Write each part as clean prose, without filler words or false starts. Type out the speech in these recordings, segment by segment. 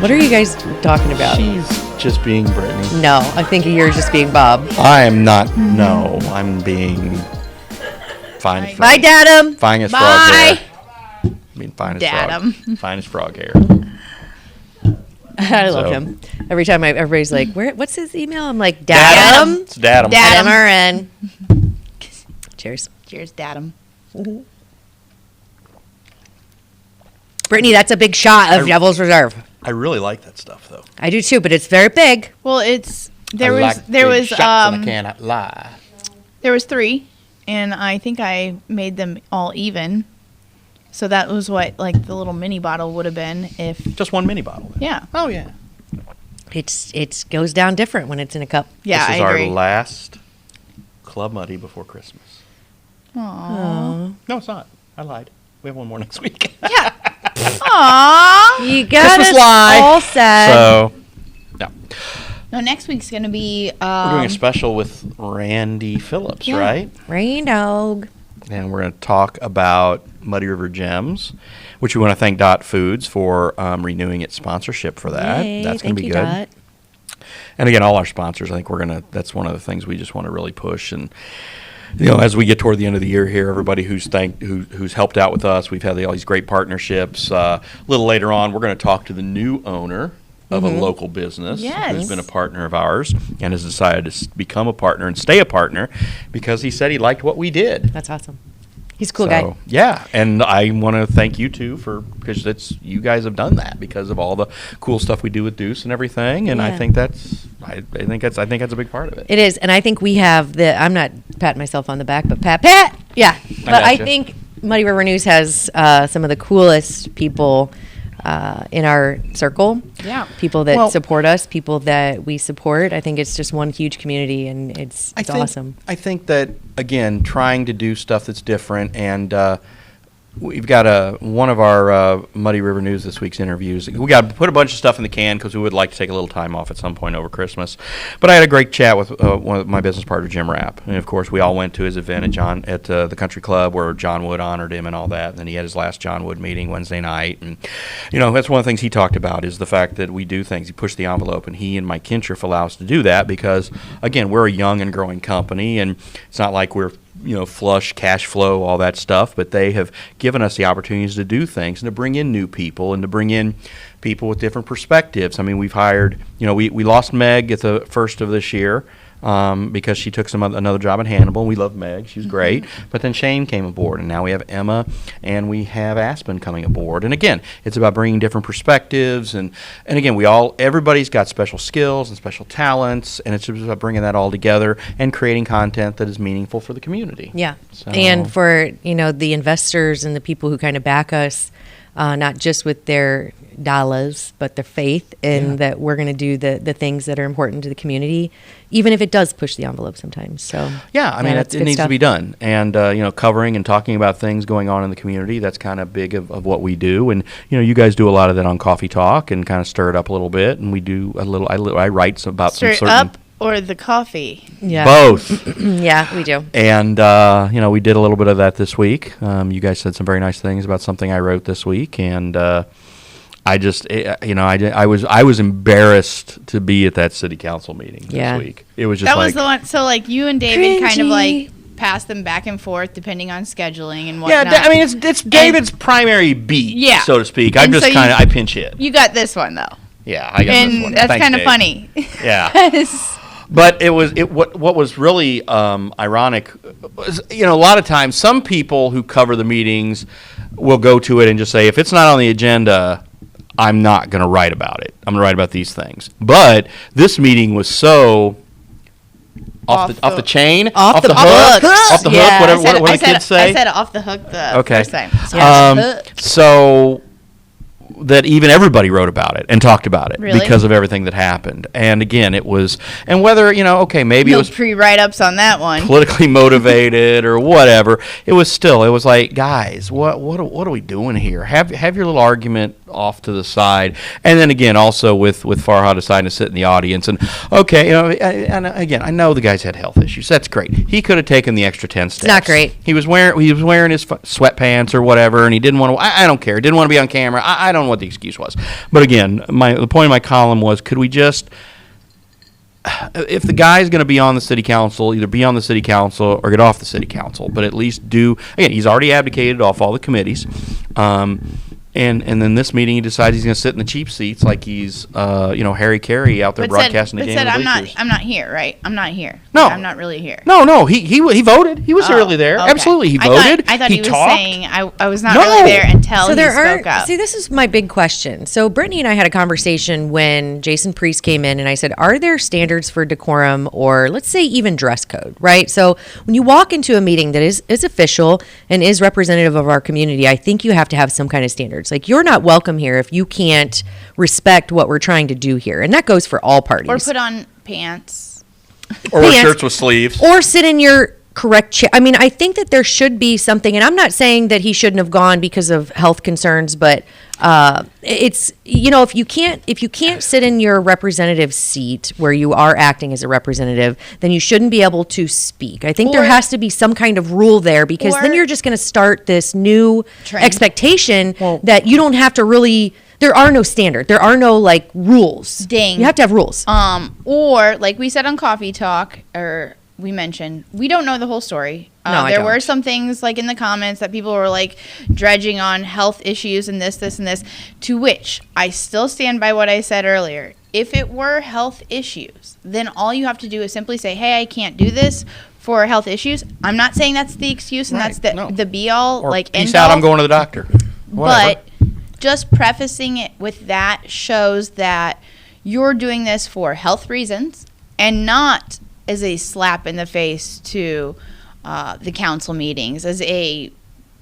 What are you guys talking about? She's just being Brittany. No, I think you're just being Bob. I am not. No, I'm being fine. Bye, Dadum. Finest Bye. frog hair. I mean, finest Dadum. frog. Finest frog hair. I love So. him. Every time everybody's like, "What's his email?" I'm like, Dadum. It's Dadum. Dadum. Cheers. Cheers, Dadum. Brittany, that's a big shot of Devil's Reserve. I really like that stuff, though. I do too, but it's very big. Well, there was I cannot lie. there was 3, and I think I made them all even. So that was what like the little mini bottle would have been if. Just one mini bottle. Then. Yeah. Oh yeah. It goes down different when it's in a cup. Yeah, This is I agree. our last Club Muddy before Christmas. Aww. No, it's not. I lied. We have one more next week. Yeah. Aww. You got Christmas us lie. all set. So, yeah. No, next week's gonna be. We're doing a special with Randy Phillips, Yeah. right? Rain dog. And we're going to talk about Muddy River Gems, which we want to thank Dot Foods for renewing its sponsorship for that. Yay, That's going to be thank good. you, Dot. And again, all our sponsors, I think that's one of the things we just want to really push. And as we get toward the end of the year here, everybody who's helped out with us, we've had all these great partnerships. A little later on, we're going to talk to the new owner of a local business who's been a partner of ours and has decided to become a partner and stay a partner because he said he liked what we did. That's awesome. He's a cool guy. Yeah, and I want to thank you too because you guys have done that because of all the cool stuff we do with Deuce and everything, and I Yeah. think that's a big part of it. It is, and I think we have I'm not patting myself on the back, but Pat. Yeah, but I gotcha. think Muddy River News has some of the coolest people in our circle. Yeah. People that Well- support us, people that we support. I think it's just one huge community, and it's awesome. I think that, again, trying to do stuff that's different, and we've got one of our Muddy River News this week's interviews. We got to put a bunch of stuff in the can because we would like to take a little time off at some point over Christmas. But I had a great chat with one of my business partner, Jim Rapp. And, of course, we all went to his event at the Country Club where John Wood honored him and all that. And then he had his last John Wood meeting Wednesday night. And, that's one of the things he talked about is the fact that we do things. He pushed the envelope, and he and Mike Kinshriff allow us to do that because, again, we're a young and growing company, and it's not like we're flush cash flow, all that stuff, but they have given us the opportunities to do things and to bring in new people and to bring in people with different perspectives. I mean, we've hired, we lost Meg at the first of this year because she took another job in Hannibal, and we love Meg. She was great. But then Shane came aboard, and now we have Emma, and we have Aspen coming aboard. And again, it's about bringing different perspectives, and again, everybody's got special skills and special talents, and it's just about bringing that all together and creating content that is meaningful for the community. Yeah, So- and for the investors and the people who kind of back us, not just with their dollars, but their faith in that we're going to do the things that are important to the community, even if it does push the envelope sometimes. So yeah, I mean, that's it good needs to stuff. be done, and covering and talking about things going on in the community. That's kind of big of what we do, and you guys do a lot of that on Coffee Talk and kind of stir it up a little bit, and we do a little. I write about Stir some it certain. up or the coffee. Yeah, Both. yeah, we do. And, we did a little bit of that this week. You guys said some very nice things about something I wrote this week. And I just, I was embarrassed to be at that city council meeting Yeah. this week. It was just That like. was the one. So like you and David kind of Cringy. like passed them back and forth depending on scheduling and Yeah, whatnot. I mean, it's David's primary beat, Yeah. so to speak. I'm And just so kind of, I pinch hit. You got this one though. Yeah, I got this one. And that's Thanks, kind of Dave. funny. Yeah. 'Cause- But what was really ironic was, a lot of times some people who cover the meetings will go to it and just say, if it's not on the agenda, I'm not going to write about it. I'm going to write about these things. But this meeting was so off the chain, Off the hook, hooks. off the Yeah. hook. Whatever what the kids say. I said off the hook the Okay. first time. Yeah. So that even everybody wrote about it and talked about it Really? because of everything that happened. And again, it was, and whether, maybe it No was pre-write-ups on that one. politically motivated or whatever, it was like, guys, what are we doing here? Have your little argument off to the side. And then again, also with Farha deciding to sit in the audience. And okay, and again, I know the guy's had health issues. That's great. He could have taken the extra 10 steps. Not great. He was wearing his sweatpants or whatever, and he didn't want to. I don't care. Didn't want to be on camera. I don't know what the excuse was. But again, the point of my column was, could we just, if the guy's going to be on the city council, either be on the city council or get off the city council, but at least do, again, he's already abdicated off all the committees. And then this meeting, he decides he's going to sit in the cheap seats like he's, Harry Carey out there broadcasting the game. But of said, the bleachers. I'm not here, right? I'm not here. No. I'm not really here. No, he voted. He was early there. Okay. Absolutely, he voted. I thought he was talked. saying I was not really there until he spoke up. See, this is my big question. So Brittany and I had a conversation when Jason Priest came in, and I said, are there standards for decorum, or let's say even dress code, right? So when you walk into a meeting that is official and is representative of our community, I think you have to have some kind of standards. Like, you're not welcome here if you can't respect what we're trying to do here. And that goes for all parties. Or put on pants. Or wear shirts with sleeves. Or sit in your correct chair. I mean, I think that there should be something, and I'm not saying that he shouldn't have gone because of health concerns, but it's, if you can't sit in your representative seat where you are acting as a representative, then you shouldn't be able to speak. I think there has to be some kind of rule there, because then you're just going to start this new trend. Expectation that you don't have to really. There are no standard. There are no rules. Ding. You have to have rules. Or like we said on Coffee Talk, or we mentioned, we don't know the whole story. I were don't. some things in the comments that people were dredging on health issues and this, and this, to which I still stand by what I said earlier. If it were health issues, then all you have to do is simply say, hey, I can't do this for health issues. I'm not saying that's the excuse and that's the be all, Or end peace out, all. I'm going to the doctor. Whatever. But just prefacing it with that shows that you're doing this for health reasons and not as a slap in the face to the council meetings, as a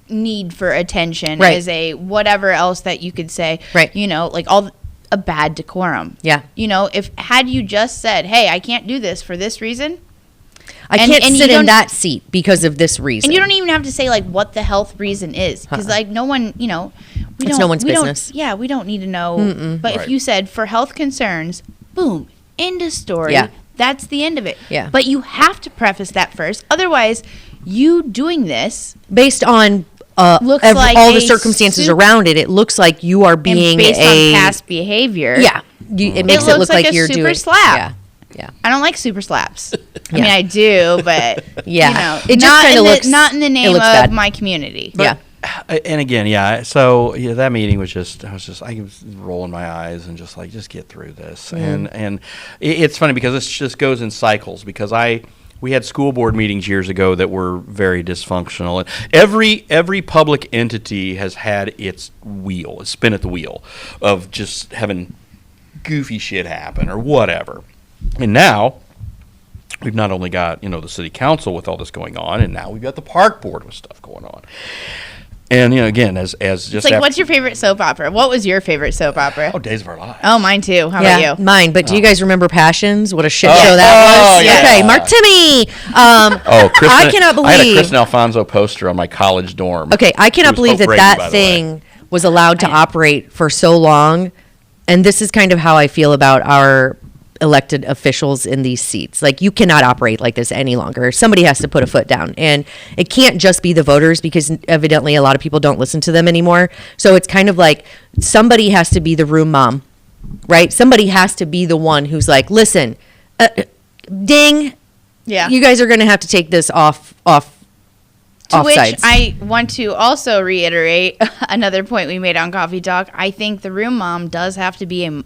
need for attention, right. as a whatever else that you could say, right. A bad decorum. Yeah. Had you just said, hey, I can't do this for this reason. I can't sit in that seat because of this reason. And you don't even have to say what the health reason is, because no one, it's no one's business. Yeah, we don't need to know. But Right. if you said for health concerns, boom, end of story. Yeah. That's the end of it. Yeah. But you have to preface that first. Otherwise, you doing this based on looks like all the a circumstances around it, it looks like you are being and based on past behavior. Yeah, it makes it looks look like a you're super doing slap. Yeah. I don't like super slaps. I Yeah. mean, I do, but Yeah. it It just not kinda in looks- not in the it name looks of bad. my community. Yeah. And again, so that meeting was I was rolling my eyes and just get through this. And it's funny because this just goes in cycles, because we had school board meetings years ago that were very dysfunctional. And every public entity has had its spin at the wheel of just having goofy shit happen or whatever. And now we've not only got, the city council with all this going on, and now we've got the park board with stuff going on. And, again, as just It's what's your favorite soap opera? What was your favorite soap opera? Oh, Days of Our Lives. Oh, mine too. How about you? Mine. But do you guys remember Passions? What a shit Oh. show that Oh, was. yeah. Okay, Mark Timmy. I cannot believe. I had a Kristen Alfonso poster on my college dorm. Okay, I She cannot was believe Hope Brady, that by the way. thing was allowed to operate for so long. And this is kind of how I feel about our elected officials in these seats. You cannot operate like this any longer. Somebody has to put a foot down. And it can't just be the voters, because evidently a lot of people don't listen to them anymore. So it's kind of like somebody has to be the room mom, right? Somebody has to be the one who's like, listen, ding, Yeah. you guys are going to have to take this off To which sides. I want to also reiterate another point we made on Coffee Talk. I think the room mom does have to be a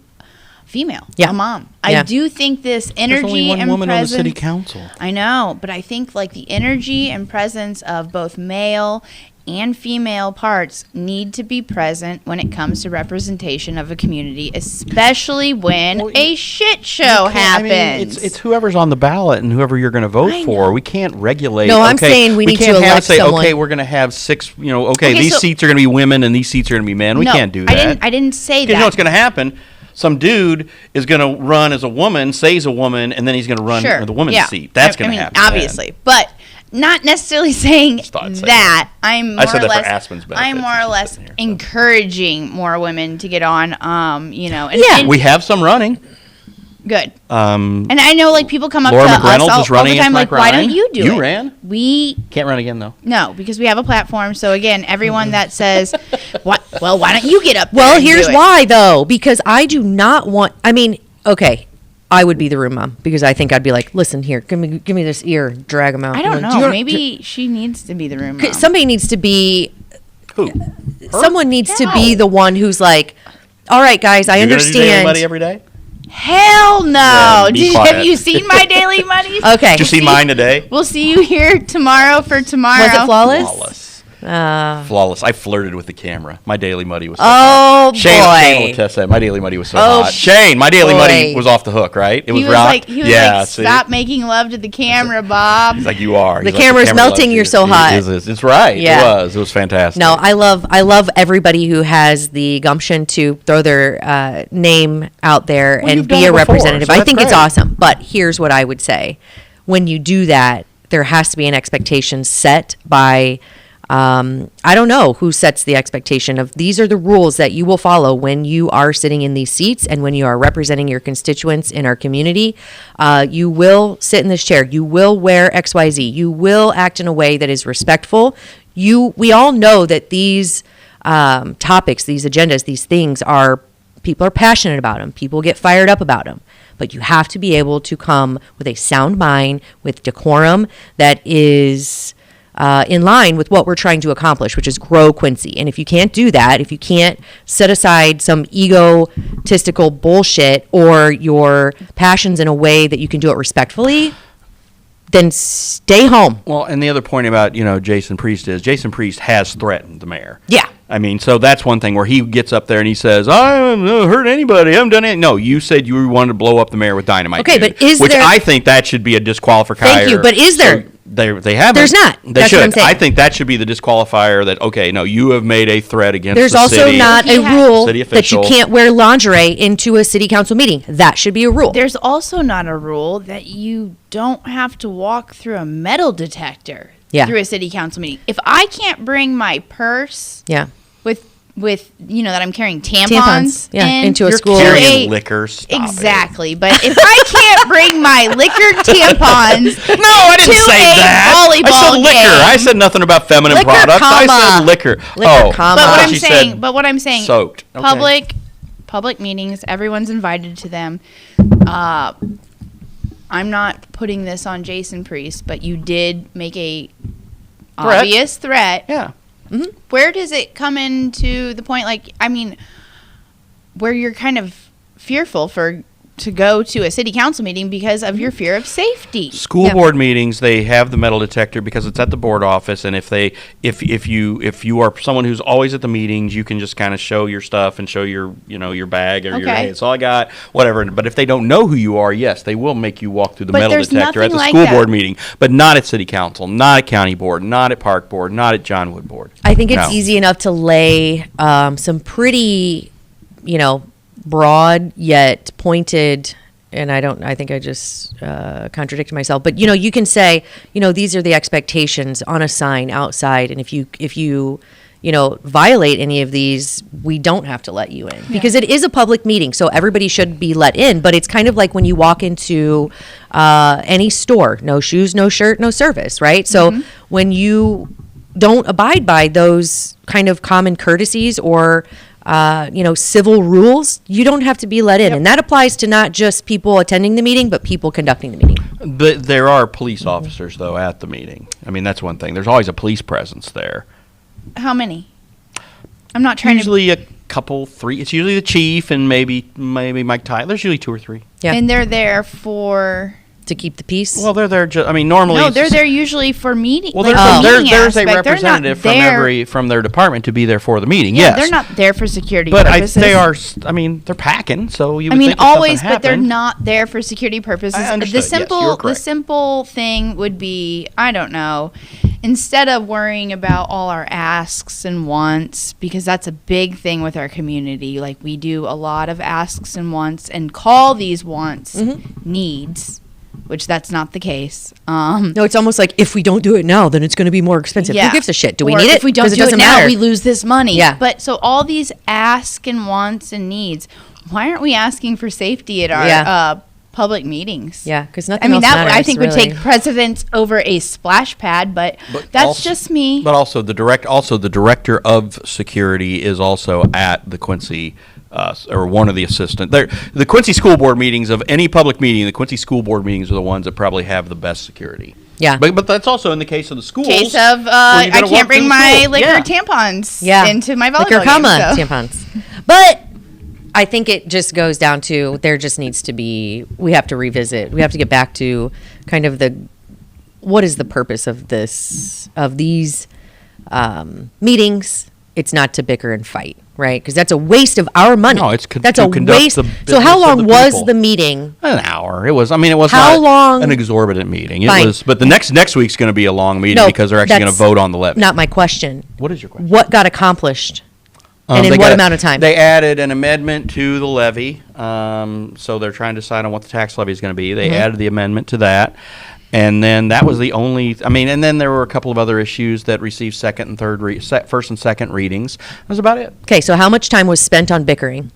female, Yeah. a mom. Yeah. I do think this energy There's only one and woman on the presence. city council. I know, but I think the energy and presence of both male and female parts need to be present when it comes to representation of a community, especially when Well, a shit show happens. It's whoever's on the ballot and whoever you're going to vote I for. know. We can't regulate. No, I'm saying we need to can't have elect say, someone. okay, we're going to have 6. Okay, Okay, these so- seats are going to be women and these seats are going to be men. We No, can't do that. I didn't say Because that. you know what's going to happen? Some dude is going to run as a woman, say he's a woman, and then he's going to run Sure. for the woman's Yeah. seat. That's I going to mean, happen. obviously. But not necessarily saying Just thought I'd say that. I'm more I said or that for less. Aspen's benefit I'm more or since less she's sitting here, so. encouraging more women to get on. And, Yeah. and We have some running. good. Um, And I know, like, people come up Laura to us McReynolds all is running the time, against like, Mike why Ryan. don't you do it? You ran? We Can't run again, though. no, because we have a platform. So again, everyone that says, "What? Well, why don't you get up?" There Well, and do here's it? why, though, because I do not want. I mean, okay, I would be the room mom because I think I'd be like, listen here, give me this ear, drag him out. I don't Like, know. do you Maybe she needs to be the room mom. somebody needs to be. Who? Her? Someone needs to No. be the one who's like, all right, guys, I You're gonna do Daily understand. Money every day? Hell no! Yeah, be quiet. Have you seen my daily money? Okay. Did you see mine today? We'll see you here tomorrow for tomorrow. Was it flawless? Flawless. Uh, Flawless. I flirted with the camera. My Daily Muddy was so Oh, hot. Shane boy. will test that. My Daily Muddy was so Oh, hot. Shane, my Daily boy. Muddy was off the hook, right? It He was rock. like, see? stop making love to the camera, Bob. He's like, you are. The He's like, camera's camera melting, loves you're you. so hot. It's right. Yeah. It was fantastic. no, I love everybody who has the gumption to throw their name out there Well, and you've done be it a before, representative. so I that's think it's great. awesome. But here's what I would say: when you do that, there has to be an expectation set by. I don't know who sets the expectation of these are the rules that you will follow when you are sitting in these seats and when you are representing your constituents in our community. You will sit in this chair. You will wear XYZ. You will act in a way that is respectful. We all know that these topics, these agendas, these things are people are passionate about them. People get fired up about them. But you have to be able to come with a sound mind, with decorum that is in line with what we're trying to accomplish, which is grow Quincy. And if you can't do that, if you can't set aside some egotistical bullshit or your passions in a way that you can do it respectfully, then stay home. Well, and the other point about, Jason Priest is Jason Priest has threatened the mayor. Yeah. I mean, so that's one thing where he gets up there and he says, I haven't hurt anybody. I haven't done anything. No, you said you wanted to blow up the mayor with dynamite. Okay, dude, but is which there- I think that should be a disqualifier. Thank you, but is there? So they haven't. There's not. They That's should. what I'm saying. I think that should be the disqualifier that, okay, no, you have made a threat against There's the also city. not a Yeah. rule City that you official. can't wear lingerie into a city council meeting. That should be a rule. There's also not a rule that you don't have to walk through a metal detector Yeah. through a city council meeting. If I can't bring my purse Yeah. with that I'm carrying tampons, yeah, in, into a you're school. Carrying liquor. Stop it. Exactly. But if I can't bring my liquor tampons No, I didn't to say a that. volleyball I said liquor. game. I said nothing about feminine Liquor, products. I comma. said liquor. Liquor, comma. But what I'm she saying, said but what I'm saying, soaked. Okay. public meetings, everyone's invited to them. I'm not putting this on Jason Priest, but you did make a obvious threat. Yeah. Where does it come into the point, where you're kind of fearful to go to a city council meeting because of your fear of safety? School Yeah. board meetings, they have the metal detector because it's at the board office, and if you are someone who's always at the meetings, you can just kind of show your stuff and show your your bag or your Okay. hey, that's all I got, whatever. But if they don't know who you are, yes, they will make you walk through the But metal there's detector at nothing the like school that. board meeting, but not at city council, not at county board, not at park board, not at John Wood board. I think it's No. easy enough to lay some pretty, broad yet pointed. And I think I just contradicted myself. But you can say, these are the expectations on a sign outside, and if you violate any of these, we don't have to let you in because it is a public meeting, so everybody should be let in. But it's kind of like when you walk into any store: no shoes, no shirt, no service, right? So when you don't abide by those kind of common courtesies or civil rules, you don't have to be let in. And that applies to not just people attending the meeting, but people conducting the meeting. But there are police officers, though, at the meeting. I mean, that's one thing. There's always a police presence there. How many? I'm not trying Usually a couple, 3. It's usually the chief and maybe Mike Tyler. There's usually 2 or 3. Yeah. And they're there for... To keep the peace. Well, they're there. Normally. No, they're there usually for meeting. Well, like, there's meeting a aspect. They're not representative there- from their department to be there for the meeting. Yeah, yes, they're not there for security But purposes. they are. I mean, they're packing, so you. I Would mean, think if something always, but they're happened- not there for security purposes. I understood. The Yes, you simple, were correct. the simple thing would be, I don't know, instead of worrying about all our asks and wants, because that's a big thing with our community. Like, we do a lot of asks and wants, and call these wants needs. which that's not the case. No, it's almost like if we don't do it now, then it's going to be more expensive. Yeah. Who gives a shit? Do we Or need it? If we don't 'Cause do it doesn't now, matter. we lose this money. Yeah. But so all these asks and wants and needs, why aren't we asking for safety at our Yeah. public meetings? Yeah, because nothing I mean, else that matters, I think would really. take precedence over a splash pad, but that's also- just me. But also the director of security is also at the Quincy, or one of the assistant. The Quincy school board meetings, of any public meeting, the Quincy school board meetings are the ones that probably have the best security. Yeah. But that's also in the case of the schools. Case of where I you gotta walk can't bring through the my school. liquor Yeah. tampons into my volleyball liquor, game, so. tampons. But I think it just goes down to there just needs to be, we have to revisit. We have to get back to kind of what is the purpose of these meetings? It's not to bicker and fight, right? Because that's a waste of our money. No, it's that's to a conduct waste. the So business how of long the was people. the meeting? An hour. It was How not long- an exorbitant meeting. It Fine. was, but the next week's going to be a long meeting No, because they're actually going to that's vote on the levy. Not my question. What is your question? What got accomplished? And in They what got- amount of time? They added an amendment to the levy, so they're trying to decide on what the tax levy is going to be. They added the amendment to that, and then that was the only. I mean, and then there were a couple of other issues that received first and second readings. That was about it. Okay, so how much time was spent on bickering?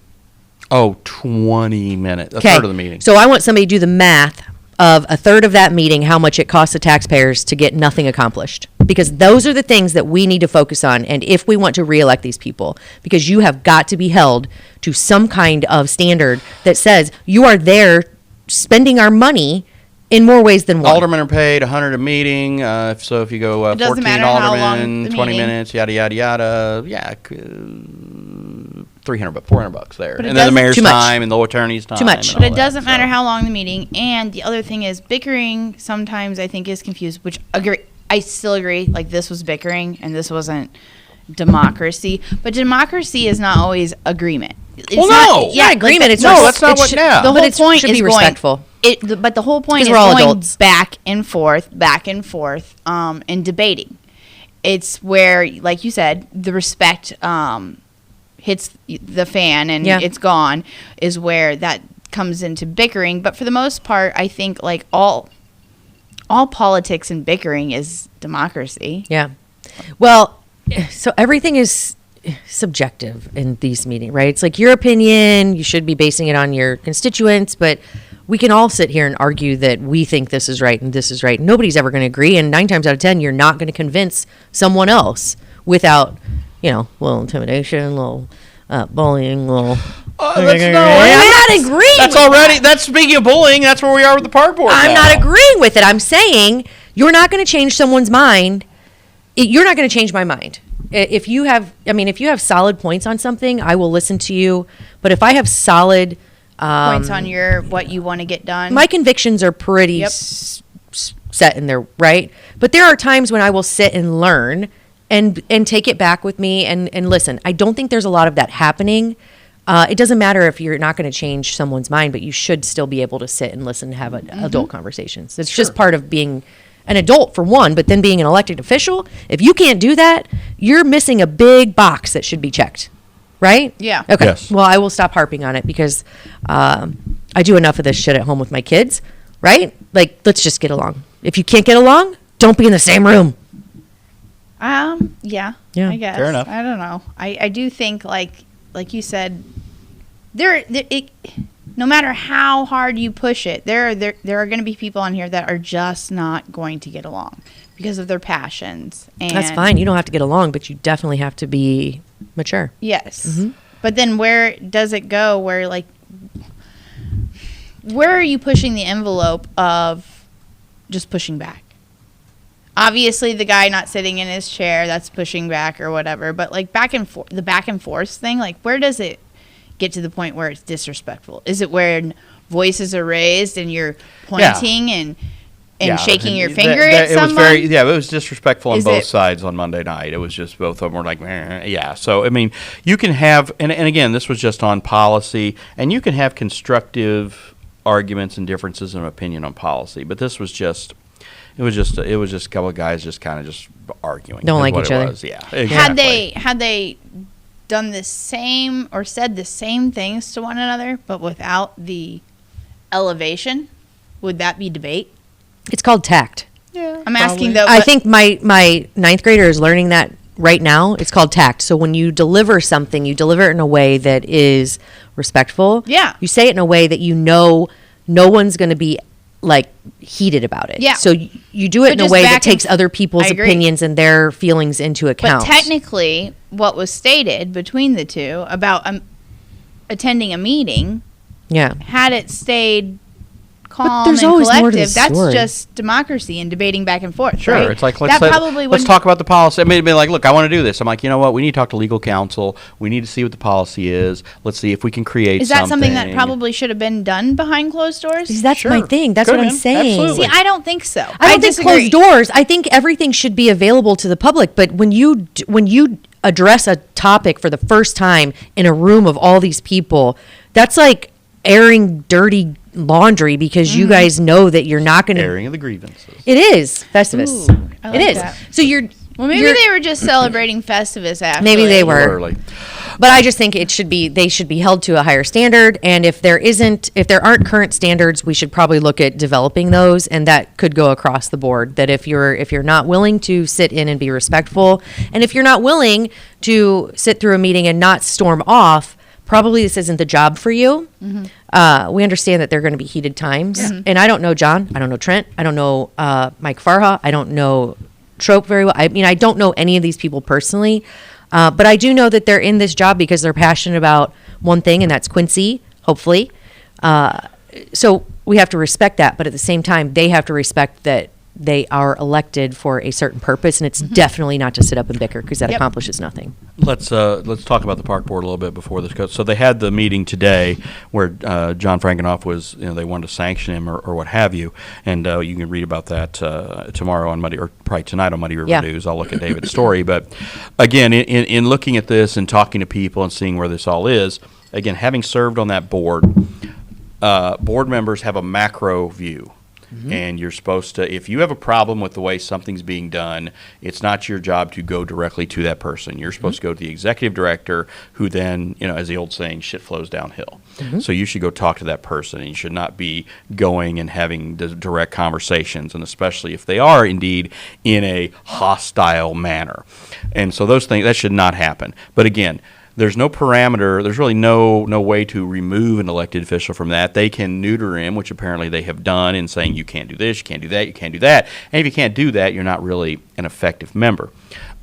Oh, 20 minutes, a Okay, third of the meeting. So I want somebody to do the math of a third of that meeting, how much it costs the taxpayers to get nothing accomplished. Because those are the things that we need to focus on. And if we want to reelect these people, because you have got to be held to some kind of standard that says you are there spending our money in more ways than one. Aldermen are paid 100 a meeting. So if you go It doesn't 14 matter how long aldermen, the 20 meeting. minutes, yada yada yada. Yeah, $300, $400 there, But it and then the doesn't- mayor's Too much. time and the attorney's time. much. and But all it that, doesn't matter so. how long the meeting. And the other thing is bickering sometimes I think is confused, which I still agree. Like this was bickering and this wasn't democracy. But democracy is not always agreement. It's Well, not- no. Yeah, agreement. It's No, res- that's not it what- should- yeah. The But whole it point should is be going, respectful. But the whole point is Because we're all going adults. back and forth, and debating. It's where, like you said, the respect hits the fan and Yeah. it's gone, is where that comes into bickering. But for the most part, I think like all politics and bickering is democracy. Yeah. Well, so everything is subjective in these meetings, right? It's like your opinion, you should be basing it on your constituents, but we can all sit here and argue that we think this is right and this is right. Nobody's ever going to agree. And 9 times out of 10, you're not going to convince someone else without, a little intimidation, a little bullying, a little. I'm not agreeing. That's with already. That's speaking of bullying. That's where we are with the park board. I'm now. not agreeing with it. I'm saying you're not going to change someone's mind. You're not going to change my mind. If you have solid points on something, I will listen to you. But if I have solid Points on what you want to get done. my convictions are pretty Yep. set in there, right? But there are times when I will sit and learn and take it back with me and listen. I don't think there's a lot of that happening. It doesn't matter if you're not going to change someone's mind, but you should still be able to sit and listen and have adult conversations. It's just part of being an adult for one, but then being an elected official. If you can't do that, you're missing a big box that should be checked, right? Yeah. Okay. Yes. Well, I will stop harping on it because I do enough of this shit at home with my kids, right? Like, let's just get along. If you can't get along, don't be in the same room. Yeah, Yeah. I guess. Fair enough. I don't know. I do think like you said, no matter how hard you push it, there are going to be people on here that are just not going to get along because of their passions. And That's fine. You don't have to get along, but you definitely have to be mature. Yes. Mm-hmm. But then where does it go? Where are you pushing the envelope of just pushing back? Obviously, the guy not sitting in his chair, that's pushing back or whatever. But like the back and forth thing, like where does it get to the point where it's disrespectful? Is it where voices are raised and you're pointing and shaking your finger at someone? It was disrespectful on Is both it- sides on Monday night. It was just both of them were like, yeah. So, I mean, you can have, and again, this was just on policy, and you can have constructive arguments and differences in opinion on policy, but this was just, it was just a couple of guys just kind of just arguing. Don't is like what each it other. was. Yeah. Exactly. Had they done the same or said the same things to one another, but without the elevation, would that be debate? It's called tact. Yeah, I'm asking though. I think my ninth grader is learning that right now. It's called tact. So when you deliver something, you deliver it in a way that is respectful. Yeah. You say it in a way that no one's going to be like heated about it. Yeah. So you do it But in a just way back that takes other people's I agree. opinions and their feelings into account. But technically, what was stated between the two about attending a meeting, yeah. had it stayed calm there's and always more to the collective, that's story. just democracy and debating back and forth. Sure, right? it's like that probably let's wouldn't- talk about the policy. I mean, it'd be like, look, I want to do this. I'm like, you know what? We need to talk to legal counsel. We need to see what the policy is. Let's see if we can create. Is that something that probably should have been done behind closed doors? Because that's my Sure. thing. That's Could what I'm have been. saying. Absolutely. See, I don't think so. I don't think disagree. closed doors. I think everything should be available to the public. But when you address a topic for the first time in a room of all these people, that's like airing dirty laundry because you guys know that you're not going to. airing of the grievances. It is Festivus. Ooh, I like it is. that. So you're. Well, maybe you're- they were just celebrating Festivus after. Maybe they were. Early. But I just think they should be held to a higher standard. And if there aren't current standards, we should probably look at developing those. And that could go across the board. That if you're not willing to sit in and be respectful, and if you're not willing to sit through a meeting and not storm off, probably this isn't the job for you. We understand that there are going to be heated times. And I don't know John. I don't know Trent. I don't know Mike Farha. I don't know Trope very well. I mean, I don't know any of these people personally. But I do know that they're in this job because they're passionate about one thing, and that's Quincy, hopefully. So we have to respect that. But at the same time, they have to respect that they are elected for a certain purpose, and it's definitely not to sit up and bicker because that Yep. accomplishes nothing. Let's talk about the park board a little bit before this goes. So they had the meeting today where John Frankenoff was, they wanted to sanction him or what have you, and you can read about that tomorrow on Muddy, or probably tonight on Muddy River Yeah. News. I'll look at David's story, but again, in looking at this and talking to people and seeing where this all is, again, having served on that board, board members have a macro view. And you're supposed to, if you have a problem with the way something's being done, it's not your job to go directly to that person. You're supposed to go to the executive director, who then, as the old saying, shit flows downhill. So you should go talk to that person, and you should not be going and having direct conversations, and especially if they are indeed in a hostile manner. And so those things, that should not happen. But again, there's no parameter. There's really no way to remove an elected official from that. They can neuter him, which apparently they have done, in saying you can't do this, you can't do that, you can't do that. And if you can't do that, you're not really an effective member.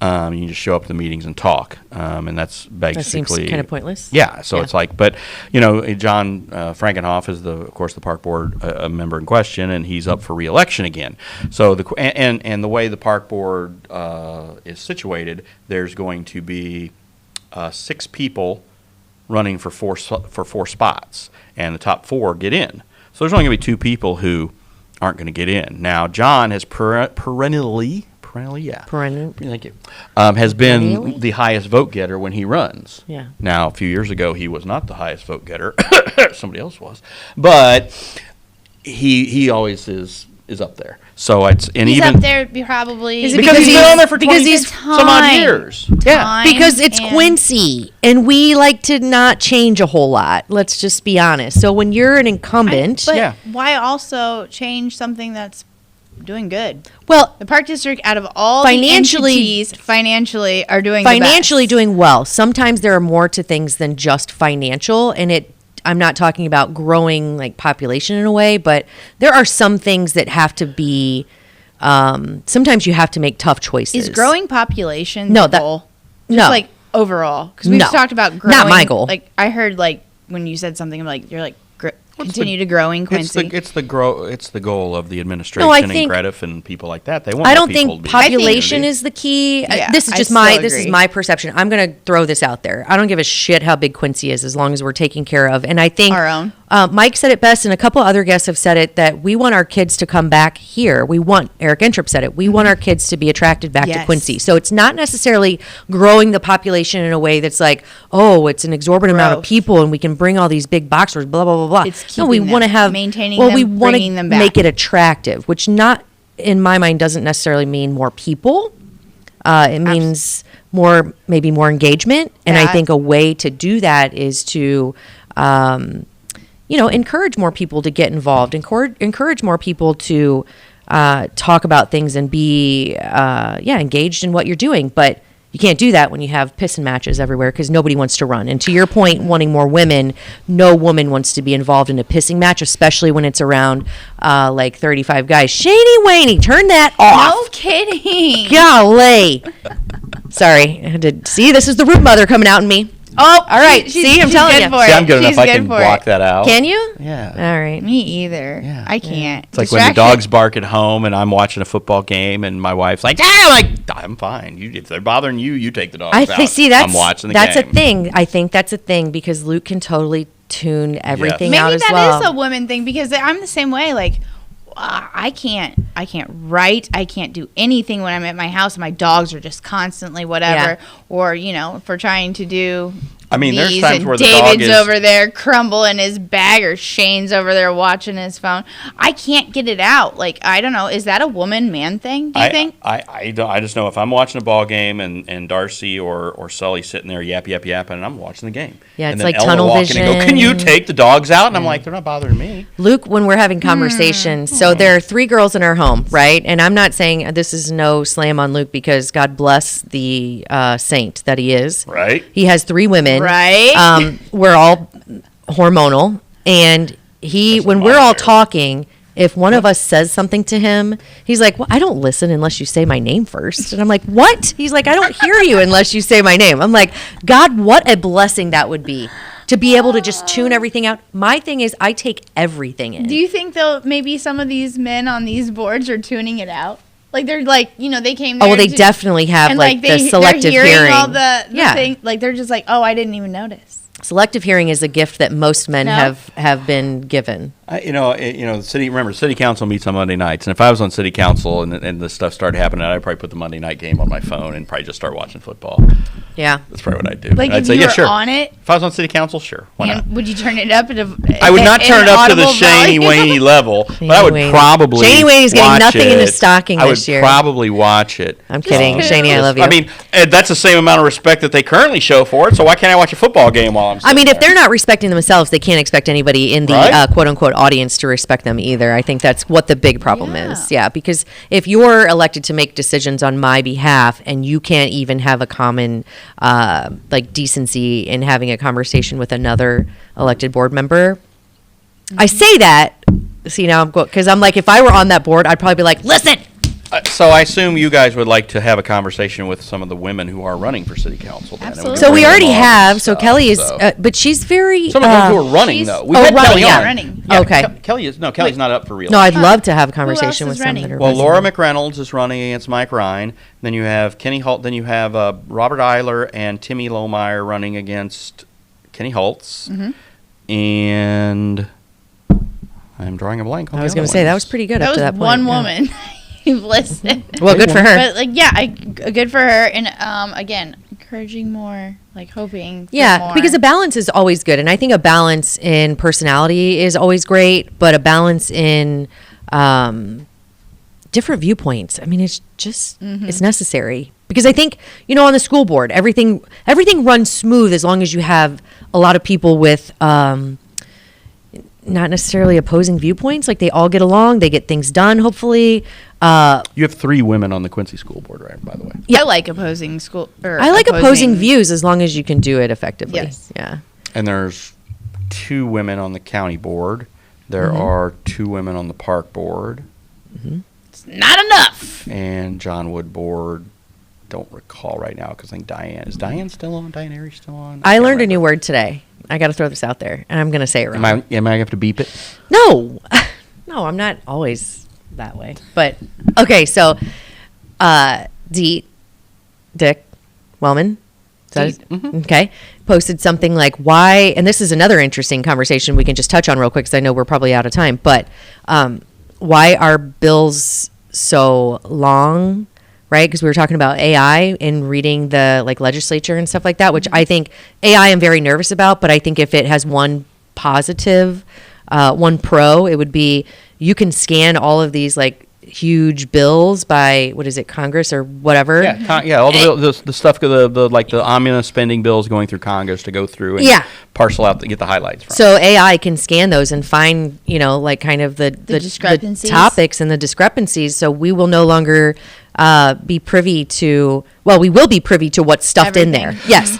You just show up to the meetings and talk, and that's basically. That seems kind of pointless. Yeah, so it's like, but John Frankenoff is of course the park board a member in question, and he's up for re-election again. So and the way the park board is situated, there's going to be 6 people running for four spots, and the top 4 get in. So there's only going to be 2 people who aren't going to get in. Now, John has perennially, thank you, has been Perennially? the highest vote getter when he runs. Yeah. Now, a few years ago, he was not the highest vote getter. Somebody else was, but he always is up there. So He's up there probably. Is it because he's been on there for because 20 he's some odd years. Time Because it's and- Quincy, and we like to not change a whole lot. Let's just be honest. So when you're an incumbent, But Yeah. why also change something that's doing good? well, The park district, out of all Financially- the entities, financially are doing financially the best. doing well. Sometimes there are more to things than just financial, and I'm not talking about growing like population in a way, but there are some things that have to be. Sometimes you have to make tough choices. Is growing population No, the that- goal? no. Just like overall, because we've No. talked about growing. Not my goal. Like I heard, like when you said something, I'm like you're like continue to growing, Quincy. It's the goal of the administration I and think- Grediff and people like that. They want I more don't people think to be in the population community. is the key. Yeah, This is I just still this is agree. my perception. I'm going to throw this out there. I don't give a shit how big Quincy is as long as we're taking care of. And I think Our own. Mike said it best, and a couple other guests have said it, that we want our kids to come back here. Eric Entrup said it. We want our kids to be attracted back to Yes. Quincy. So it's not necessarily growing the population in a way that's like, oh, it's an exorbitant amount of Growth. people, and we can bring all these big box stores, blah blah blah blah. It's No, we keeping want to them, have maintaining well, them, we want bringing them to back. make it attractive, which not in my mind doesn't necessarily mean more people. It means maybe more engagement, and I That- think a way to do that is to encourage more people to get involved, encourage more people to talk about things and be engaged in what you're doing. But you can't do that when you have pissing matches everywhere because nobody wants to run. And to your point, wanting more women, no woman wants to be involved in a pissing match, especially when it's around 35 guys. Shaney Waney, turn that off. No kidding. Golly. Sorry. I had to see, this is the root mother coming out in me. Oh, all right. See, I'm telling you. See, I'm good enough. I can block that out. Can you? Yeah. All right. Me either. Yeah. I can't. It's like when the dogs bark at home and I'm watching a football game and my wife's like, I'm fine. If they're bothering you, you take the dogs out. See, I'm watching the game. That's a thing. I think that's a thing because Luke can totally tune everything out as well. Maybe that is a woman thing because I'm the same way. Like, I can't write. I can't do anything when I'm at my house. My dogs are just constantly whatever. Yeah. Or, if we're trying to do there's times where the David's dog is over there crumbling his bag or Shane's over there watching his phone. I can't get it out. Like, I don't know. Is that a woman-man thing, do you think? I just know if I'm watching a ball game and Darcy or Sully sitting there yapping, and I'm watching the game. Yeah, and it's then like Ella tunnel walk vision. In and go, can you take the dogs out? And I'm like, they're not bothering me. Luke, when we're having conversations, so there are 3 girls in our home, right? And I'm not saying this is no slam on Luke because God bless the saint that he is. Right. He has 3 women. Right. We're all hormonal. And when we're all talking, if one of us says something to him, he's like, well, I don't listen unless you say my name first. And I'm like, what? He's like, I don't hear you unless you say my name. I'm like, God, what a blessing that would be. To be able to just tune everything out. My thing is I take everything in. Do you think though maybe some of these men on these boards are tuning it out? Like they're like, they came there. Oh, well, they definitely have the selective they're hearing. All the thing, like they're just like, oh, I didn't even notice. Selective hearing is a gift that most men have been given. City council meets on Monday nights, and if I was on city council and this stuff started happening, I'd probably put the Monday night game on my phone and probably just start watching football. Yeah, that's probably what I'd do. Like I'd if say, you were sure. on it. If I was on city council, sure. Why not? Would you turn it up I would not turn it up to the Shaney Waney level, but I would probably. Shaney Waney's getting nothing in his stocking this year. I would probably watch it. I'm kidding, Shaney. I love you. I mean, that's the same amount of respect that they currently show for it. So why can't I watch a football game while I'm? If they're not respecting themselves, they can't expect anybody in the quote unquote audience to respect them either. I think that's what the big problem is. Yeah, because if you're elected to make decisions on my behalf and you can't even have a common decency in having a conversation with another elected board member, I say that. See, now I'm because I'm like, if I were on that board, I'd probably be like, listen. So I assume you guys would like to have a conversation with some of the women who are running for city council. Then. Absolutely. So we already have. So Kelly is, but she's very. Some of them who are running though. We've had Kelly on. Running. Yeah, okay. Kelly's not up for real. No, I'd love to have a conversation with some that are Well, Laura McReynolds is running against Mike Ryan. Then you have Kenny Holt. Then you have Robert Eiler and Timmy Lohmeyer running against Kenny Holtz. Mm-hmm. And I'm drawing a blank. I was going to say that was pretty good up to that point. One woman. You've listed. Well, good for her. But good for her. And again, encouraging more, hoping. Yeah, more. because a balance is always good, and I think a balance in personality is always great, but a balance in different viewpoints. I mean, it's just it's necessary because I think on the school board, everything runs smooth as long as you have a lot of people with. Not necessarily opposing viewpoints. Like they all get along, they get things done. Hopefully, you have 3 women on the Quincy School Board, right? By the way, yeah, I like opposing opposing views as long as you can do it effectively. Yes. Yeah. And there's 2 women on the county board. There are 2 women on the park board. Mm-hmm. It's not enough. And John Wood board. Don't recall right now because I think Diane still on? Diane Airy still on? I learned a new word today. I got to throw this out there, and I'm going to say it wrong. Am I going to have to beep it? No, I'm not always that way. But okay, so Dick Wellman, okay, posted something like why, and this is another interesting conversation we can just touch on real quick because I know we're probably out of time. But why are bills so long? Right, because we were talking about AI and reading the legislature and stuff like that, which I think AI I'm very nervous about. But I think if it has one positive, one pro, it would be you can scan all of these huge bills by, what is it, Congress or whatever. All the stuff, the omnibus spending bills going through Congress to go through and parcel out to get the highlights from. So AI can scan those and find, like kind of the discrepancies. the topics and the discrepancies. So we will no longer be privy to, we will be privy to what's stuffed in there. Yes.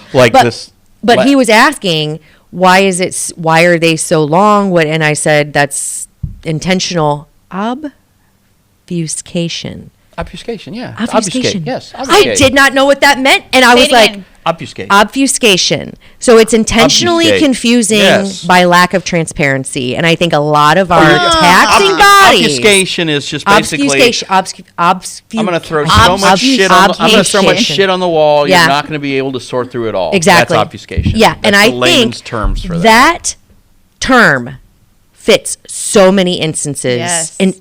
But he was asking, why are they so long? And I said, that's intentional obfuscation. Obfuscation, yeah. Obfuscation. Yes. I did not know what that meant, and I was like, obfuscation. Obfuscation. So it's intentionally confusing by lack of transparency, and I think a lot of our taxing bodies. Obfuscation is just basically. I'm going to throw so much shit. I'm going to throw much shit on the wall. You're not going to be able to sort through it all. Exactly. That's obfuscation. Yeah, That's and I layman's think terms for that term fits so many instances in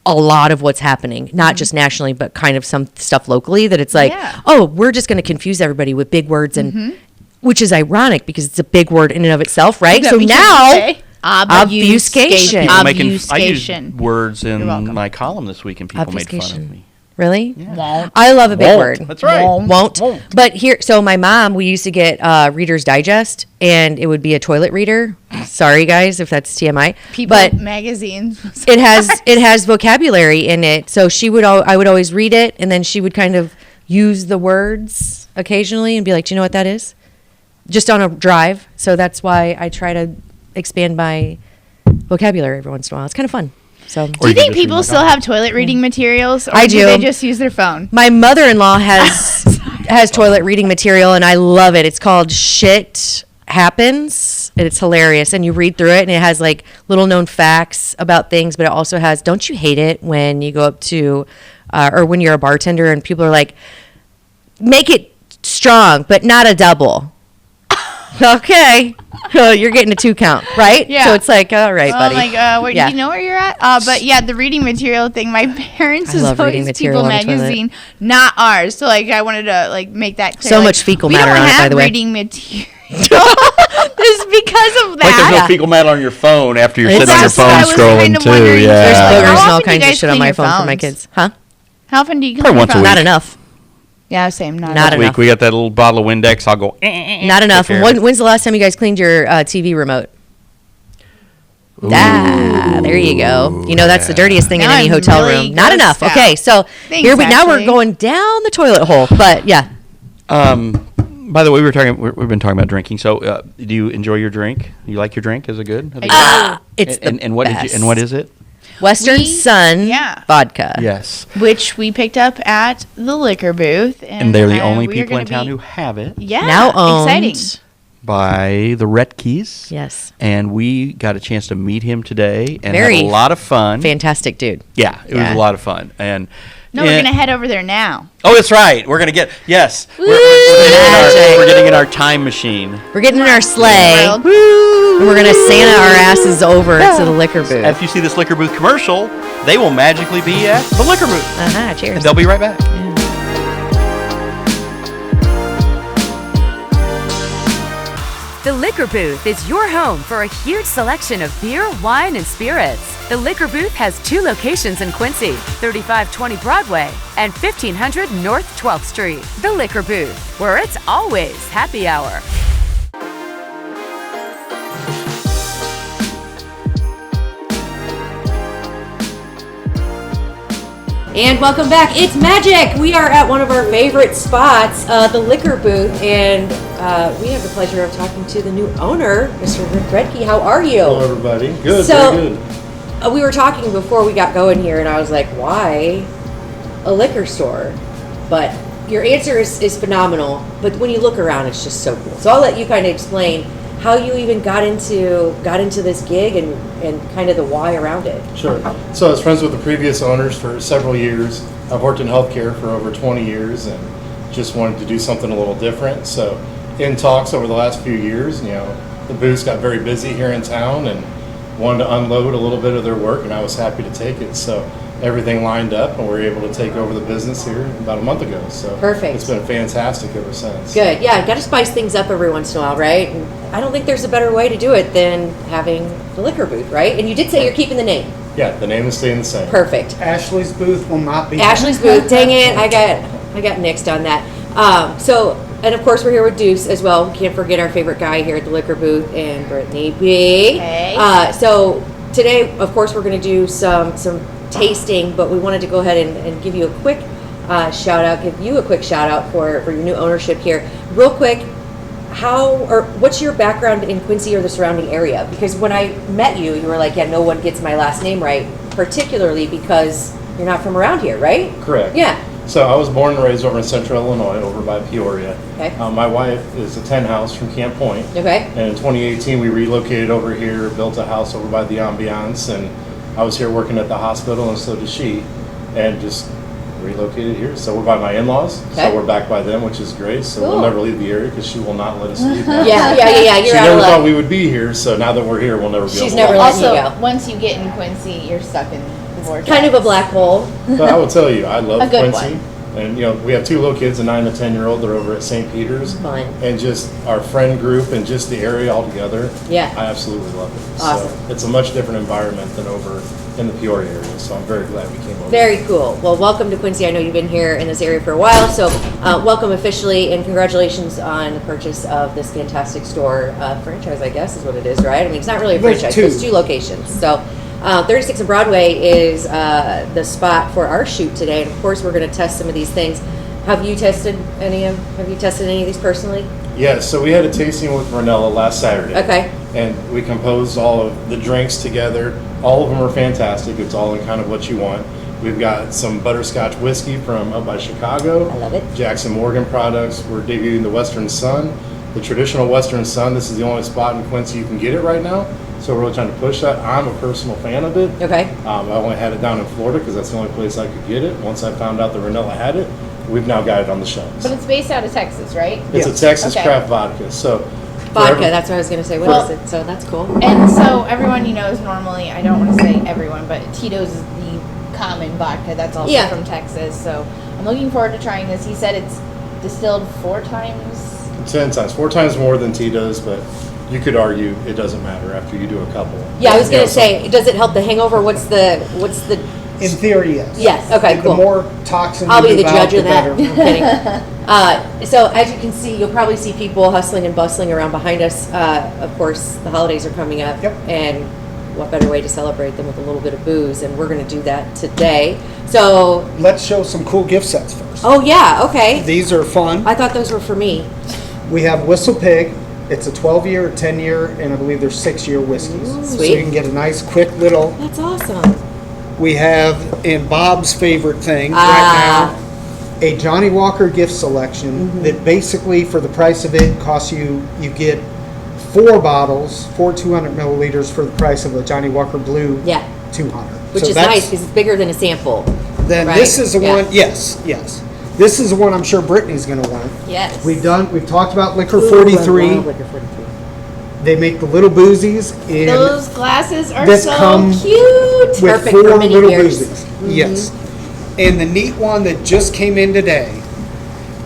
a lot of what's happening, not just nationally, but kind of some stuff locally, that it's like, we're just going to confuse everybody with big words, and which is ironic because it's a big word in and of itself, right? So now, obfuscation. I used words in my column this week, and people made fun of me. Really? Yeah. I love a big word. That's right. Won't. But so my mom, we used to get Reader's Digest, and it would be a toilet reader. Sorry, guys, if that's TMI. But magazines. it has vocabulary in it. So I would always read it, and then she would kind of use the words occasionally and be like, do you know what that is? Just on a drive. So that's why I try to expand my vocabulary every once in a while. It's kind of fun. So, do you think people still have toilet reading materials, or I do. They just use their phone? My mother-in-law has toilet reading material, and I love it. It's called Shit Happens, and it's hilarious. And you read through it, and it has like little known facts about things, but it also has, don't you hate it when you go up to, or when you're a bartender and people are like, make it strong, but not a double. Okay. You're getting a 2 count, right? Yeah. So it's like, all right, buddy. I'm like, do you know where you're at? But yeah, the reading material thing, my parents is always People magazine, not ours. So like, I wanted to make that clear. So much fecal matter on it, by the way. We don't have reading material. This is because of that. Like there's no fecal matter on your phone after you're sitting on your phone scrolling too. There's boogers and all often do you kinds of guys shit on clean my your phone for my phones? kids. Huh? How often do you clean Probably your once a phone? week. Not enough. Yeah, same. Not enough. enough. We got that little bottle of Windex. I'll go. Not enough. When's the last time you guys cleaned your TV remote? There you go. You know that's the dirtiest thing in any hotel room. Not enough. Out. Okay, so Thanks, now we're going down the toilet hole. But yeah. By the way, we've been talking about drinking. So, do you enjoy your drink? You like your drink? Is it good? It's and what best. And what is it? Western Sun vodka. Yes. Which we picked up at the liquor booth. And they're the only people in town who have it. Yeah. Now owned. Exciting. By the Rettkes. Yes. And we got a chance to meet him today and Very had a lot of fun. Fantastic dude. Yeah, it was a lot of fun. And we're going to head over there now. Oh, that's right. We're going to get, we're getting in our time machine. We're getting in our sleigh. And we're going to Santa our asses over to the liquor booth. If you see this liquor booth commercial, they will magically be at the liquor booth. Cheers. And they'll be right back. Yeah. The Liquor Booth is your home for a huge selection of beer, wine, and spirits. The Liquor Booth has 2 locations in Quincy, 3520 Broadway and 1500 North 12th Street. The Liquor Booth, where it's always happy hour. And welcome back. It's magic. We are at one of our favorite spots, the liquor booth, and we have the pleasure of talking to the new owner, Mr. Trish Rettke. How are you? Hello, everybody. Good, so, very good. We were talking before we got going here, and I was like, why a liquor store? But your answer is phenomenal, but when you look around, it's just so cool. So I'll let you kind of explain how you even got into this gig and kind of the why around it. Sure. So I was friends with the previous owners for several years. I've worked in healthcare for over 20 years and just wanted to do something a little different. So in talks over the last few years, the booths got very busy here in town and wanted to unload a little bit of their work, and I was happy to take it. So everything lined up, and we were able to take over the business here about a month ago. So perfect. It's been fantastic ever since. Good. Yeah, got to spice things up every once in a while, right? And I don't think there's a better way to do it than having the liquor booth, right? And you did say you're keeping the name. Yeah, the name is staying the same. Perfect. Ashley's booth will not be. Ashley's booth. Dang it, I got nixed on that. And of course we're here with Deuce as well. Can't forget our favorite guy here at the liquor booth, and Brittany B. Hey. So today, of course, we're going to do some tasting, but we wanted to go ahead and give you a quick shout out. Give you a quick shout out for your new ownership here, real quick. What's your background in Quincy or the surrounding area? Because when I met you, you were like, yeah, no one gets my last name right, particularly because you're not from around here, right? Correct. Yeah. So I was born and raised over in Central Illinois, over by Peoria. Okay. My wife is a 10 house from Camp Point. Okay. And in 2018, we relocated over here, built a house over by the Ambiance, and I was here working at the hospital, and so did she, and just relocated here. So we're by my in-laws, Okay. so we're back by them, which is great. So Cool. we'll never leave the area because she will not let us leave. Now. Yeah. You're She out never of thought luck. we would be here, so now that we're here, we'll never be She's able to never leave. letting you Also, go. once you get in Quincy, you're stuck in the vortex. Kind of a black hole. But I will tell you, I love A good Quincy. one. And, we have 2 little kids, a 9 and a 10-year-old. They're over at St. Peter's. Fun. And just our friend group and just the area altogether. Yeah. I absolutely love it. Awesome. So it's a much different environment than over in the Peoria area. So I'm very glad we came over. Very cool. Well, welcome to Quincy. I know you've been here in this area for a while, so welcome officially, and congratulations on the purchase of this fantastic store franchise, I guess is what it is, right? I mean, it's not really a There's franchise, two. but it's 2 locations. So 36 and Broadway is the spot for our shoot today, and of course we're going to test some of these things. Have you tested any of these personally? Yeah, so we had a tasting with Ranella last Saturday. Okay. And we composed all of the drinks together. All of them are fantastic. It's all in kind of what you want. We've got some butterscotch whiskey from up by Chicago. I love it. Jackson Morgan products. We're debuting the Western Sun, the traditional Western Sun. This is the only spot in Quincy you can get it right now. So we're really trying to push that. I'm a personal fan of it. Okay. I only had it down in Florida because that's the only place I could get it. Once I found out that Ranella had it, we've now got it on the shelves. But it's based out of Texas, right? It's Yes. a Texas Okay. craft vodka. So Vodka, that's what I was going to say. What Well- is it? So that's cool. And so everyone knows normally, I don't want to say everyone, but Tito's is the common vodka that's also Yeah. from Texas. So I'm looking forward to trying this. He said it's distilled 4 times. 10 times, 4 times more than T does, but you could argue it doesn't matter after you do a couple. Yeah, I was going Yeah, to say, does it help the hangover? What's the In theory, yes. Yes, okay, The cool. more toxin I'll you be the move out, judge of that. better. I'm kidding. So as you can see, you'll probably see people hustling and bustling around behind us. Of course, the holidays are coming up. Yep. And what better way to celebrate them with a little bit of booze? And we're going to do that today. So, Let's show some cool gift sets first. oh yeah, okay. These are fun. I thought those were for me. We have Whistle Pig. It's a 12-year, 10-year, and I believe there's 6-year whiskeys. So Sweet. you can get a nice, quick little. That's awesome. We have, in Bob's favorite thing Ah. right now, a Johnny Walker gift selection that basically, for the price of it, costs you get 4 bottles, 4 200 milliliters for the price of a Johnny Walker Blue Yeah. 200. Which So is that's- nice because it's bigger than a sample. Then right? this is the Yeah. one, yes. This is the one I'm sure Brittany's going to want. Yes. We've talked about Liquor Ooh, I 43. love Liquor 43. They make the little boozies in Those glasses are that so come cute. with Perfect 4 for mini little beers. boozies. Yes. And the neat one that just came in today,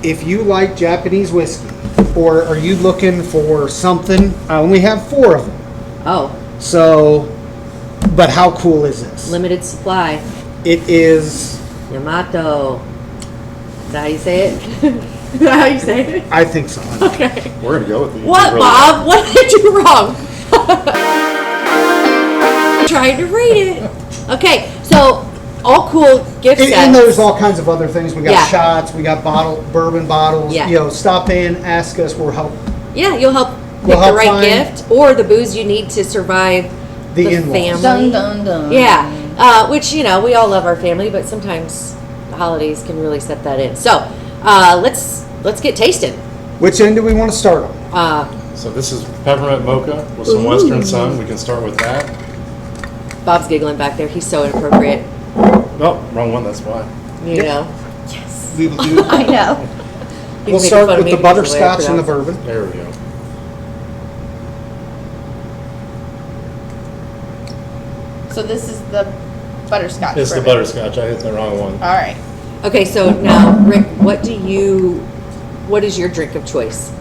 if you like Japanese whiskey, or are you looking for something, I only have 4 of them. Oh, So, but how cool is this? limited supply. It is, Yamato. Is that how you say it? Is that how you say it? I think so. Okay. We're going to go with these. What, Really. Bob? What did I do wrong? Trying to read it. Okay, so all cool gift sets. And there's all kinds of other things. We got Yeah. shots, we got bourbon bottles. Yeah. Stop in, ask us, we'll help Yeah, you'll help pick We'll the help right find- gift or the booze you need to survive the the in-laws. family. Dun dun dun. Yeah, which, we all love our family, but sometimes the holidays can really set that in. So, let's get tasting. Which end do we want to start on? So this is peppermint mocha with some Western Sun. We can start with that. Bob's giggling back there. He's so inappropriate, Oh, wrong one, that's why. you know. We will do, I know. He's we'll making start fun of with me the because of way I butterscotch and the pronounce bourbon. There we go. So this is the butterscotch. It's the bourbon. butterscotch. I hit the wrong one. All right. it. Okay, so now, Rick, what is your drink of choice?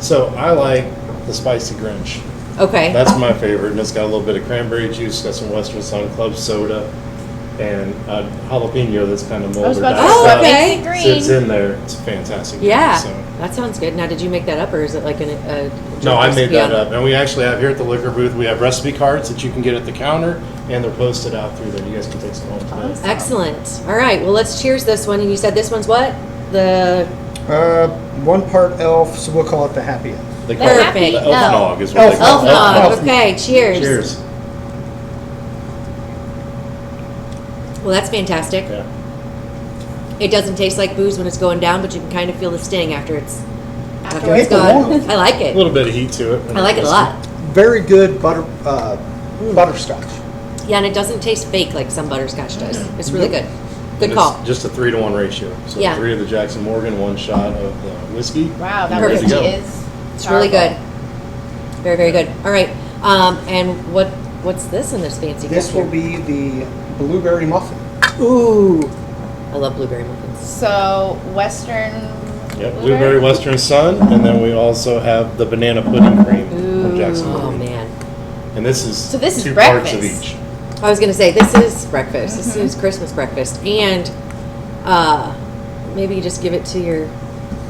So I like the spicy Grinch. Okay. That's my favorite, and it's got a little bit of cranberry juice, got some Western Sun Club soda, and jalapeno that's kind of I was molded about to out. say, what okay. makes it green? Sits in there. It's a fantastic. Yeah, drink, so. that sounds good. Now, did you make that up, or is it like a No, I made recipe that on- up. And we actually have here at the liquor booth, we have recipe cards that you can get at the counter, and they're posted out through there. You guys can take some home today. Excellent. All right, well, let's cheers this one. And you said this one's what? The 1 part elf, so we'll call it the happy elf. They call Perfect. it the elf No. nog is what they Elf call it. Elf Nog. Elf. Okay, cheers. Cheers. Well, that's fantastic. Yeah. It doesn't taste like booze when it's going down, but you can kind of feel the sting after it's Afterwards. it's gone. I like A it. little bit of heat to it. I like it a lot. Very good butterscotch. Yeah, and it doesn't taste fake like some butterscotch does. It's really good. Good It's call. just a 3-to-1 ratio. So Yeah. 3 of the Jackson Morgan, 1 shot of the whiskey. Wow, that Perfect. whiskey There you go. is It's really good. powerful. Very, very good. All right. And what's this in this fancy This cup will here? be the blueberry muffin. Ooh. I love blueberry muffins. So Western. Yep, blueberry Western Sun, and then we also have the banana pudding cream from Jackson Oh, Morgan. man. And this is So this is 2 parts of breakfast. each. I was going to say, this is breakfast. This is Christmas breakfast. And maybe you just give it to your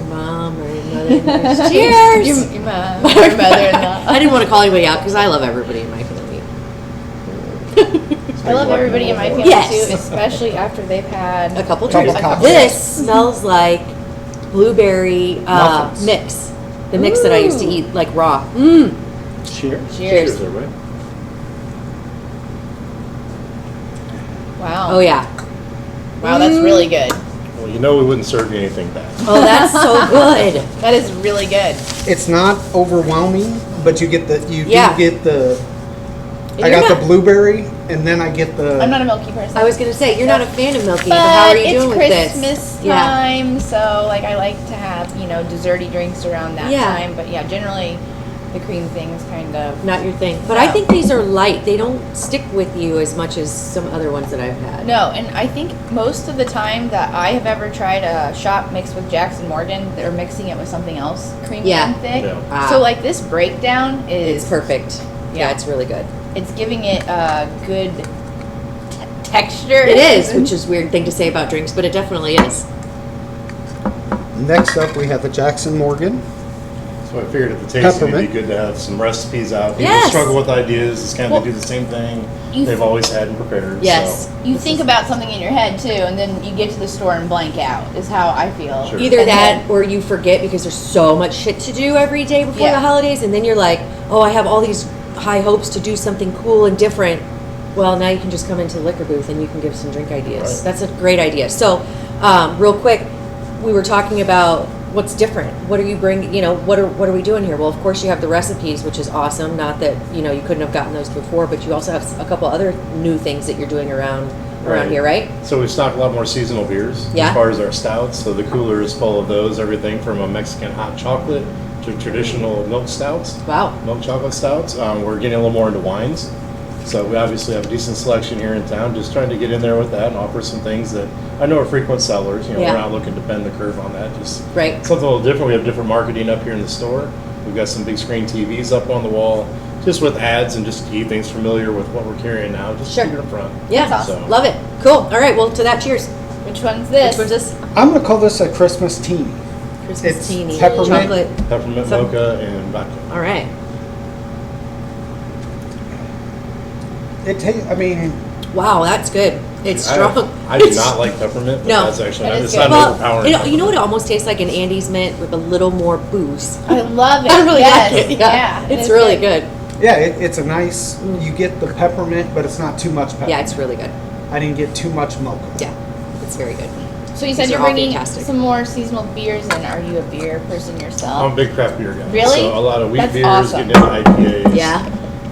mom or your mother. Cheers! Your mom, your mother-in-law. I didn't want to call anybody out because I love everybody in my family. I love everybody in my family Yes. too, especially after they've had A couple Couple drinks. cocktails. This smells like blueberry Muffins. mix. The mix that I used to eat like raw. Mmm. Cheers. Cheers. everybody. Wow. Oh yeah. Wow, that's really good. Well, you know we wouldn't serve you anything bad. Oh, that's so good. That is really good. It's not overwhelming, but you get Yeah. do get the. I You're got not- the blueberry, and then I get the. I'm not a milky person. I was gonna say you're not a fan of milky, but how are But you it's doing with Christmas this? Yeah. time, so like I like to have, desserty drinks around that Yeah. time. But yeah, generally the cream thing is kind of Not your thing. But I No. think these are light. They don't stick with you as much as some other ones that I've had. no. And I think most of the time that I have ever tried a shot mixed with Jackson Morgan, they're mixing it with something else creamy Yeah. and thick. Yeah. Ah. So like this breakdown is It's perfect. Yeah, Yeah. it's really good. It's giving it a good texture. It is, which is a weird thing to say about drinks, but it definitely is. Next up, we have the Jackson Morgan. So I figured at the tasting it'd Peppermint. be good to have some recipes out. People Yes. struggle with ideas. It's kind of Well, they do the same thing you- they've always had and prepared. Yes. So. You think about something in your head too, and then you get to the store and blank out. Is how I feel. Sure. Either And that then- or you forget because there's so much shit to do every day before Yeah. the holidays, and then you're like, oh, I have all these high hopes to do something cool and different. Well, now you can just come into the liquor booth and you can give some drink ideas. Right. That's a great idea. So, real quick, we were talking about what's different. What are you bringing? What are we doing here? Well, of course you have the recipes, which is awesome. Not that you couldn't have gotten those before, but you also have a couple other new things that you're doing around Right. here, right? So we stock a lot more seasonal beers Yeah. as far as our stouts. So the cooler is full of those, everything from a Mexican hot chocolate to traditional milk stouts, Wow. milk chocolate stouts. We're getting a little more into wines. So we obviously have a decent selection here in town, just trying to get in there with that and offer some things that I know are frequent sellers. Yeah. We're not looking to bend the curve on that, just Right. something a little different. We have different marketing up here in the store. We've got some big screen TVs up on the wall, just with ads and just to keep things familiar with what we're carrying now, just Sure. keep it up front. Yeah. That's awesome. Love it. Cool. All right. Well, to that, cheers. Which one's this? Which one's this? I'm gonna call this a Christmas teeny. Christmas It's teeny peppermint. chocolate. Peppermint Some- mocha and vodka. All right. Wow, that's good. It's strong. I do not like peppermint, but No. that's actually That is it's good. not overpowering. You know what? It almost tastes like an Andes Mint with a little more booze. I love it. I really yes. like it. Yeah, it it's is really good. Yeah, it's a nice. You get the peppermint, but it's not too much peppermint. Yeah, it's really good. I didn't get too much mocha. Yeah, it's very good. So you said These you're are all bringing fantastic. some more seasonal beers in. Are you a beer person yourself? I'm a big craft beer guy. Really? So a lot of wheat That's beers, awesome. getting into IPAs. Yeah.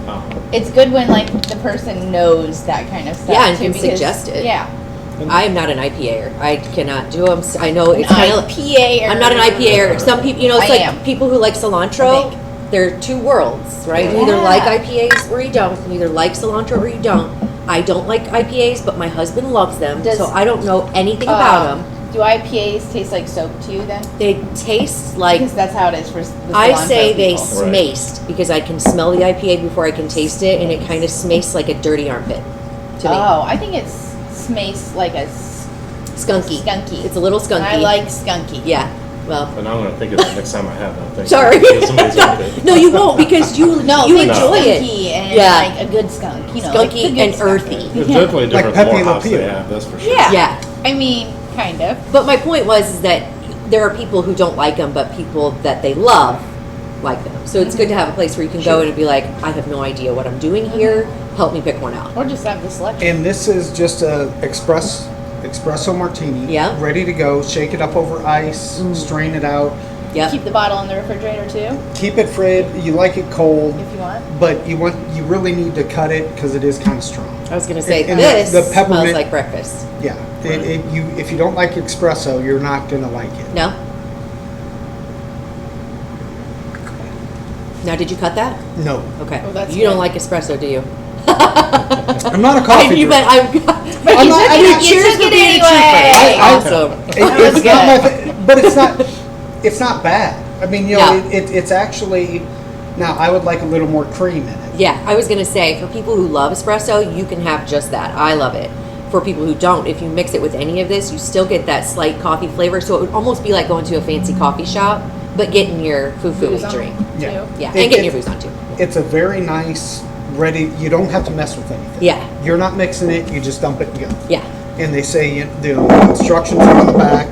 Um, It's good when like the person knows that kind of stuff. Yeah, and too, can because- suggest it. Yeah. I am not an IPA-er. I cannot do them. I know it's An kind of. IPA. I'm not an IPA-er. Some people, it's I like am. people who like I cilantro. think. They're two worlds, right? You either Yeah. like IPAs or you don't. You either like cilantro or you don't. I don't like IPAs, but my husband loves them, Does- so I don't know anything about them. Do IPAs taste like soap to you then? They taste like, Because that's how it is for the I cilantro say they people. smaced, because I can smell the IPA before I can taste it, and it kind of smaced like a dirty armpit to me. Oh, I think it smells like a Skunky. Skunky. It's a little skunky. I like skunky. Yeah. Well, And I'm gonna think of that next time I have that thing. sorry. Get somebody's armpit. No, you won't, because you No, you think enjoy skunky it. and Yeah. like a good skunk. You know, like the Skunky good and skunk. earthy. It's definitely a Like difference Pepe more Le hops they Pew. have, that's for sure. Yeah. Yeah. I mean, kind of. But my point was that there are people who don't like them, but people that they love like them. So it's good to have a place where you can go in and be like, I have no idea what I'm doing here. Help me pick one out. Or just have the selection. And this is just a espresso martini. Yeah. Ready to go. Shake it up over ice. Strain it out. Yep. Keep the bottle in the refrigerator too, Keep it frid. You like it cold, if you want. but you really need to cut it because it is kind of strong. I was going to say, And this the smells peppermint- like breakfast. Yeah. If you don't like espresso, you're not gonna like it. No? Now, did you cut that? No. Okay. Oh, that's you don't good. like espresso, do you? I'm not a coffee you drinker. bet I'm. I'm not- I mean, You cheers took for it being a anyway. trooper. Awesome. It's was not good. but it's not bad. I mean, you know, No. it's actually, now I would like a little more cream in it. Yeah, I was going to say, for people who love espresso, you can have just that. I love it. For people who don't, if you mix it with any of this, you still get that slight coffee flavor. So it would almost be like going to a fancy coffee shop, but getting your Booze on drink. Yeah. too. Yeah, It- and getting it- your booze on too. It's a very nice, ready, you don't have to mess with anything. Yeah. You're not mixing it, you just dump it and go. Yeah. And they say the instructions are on the back.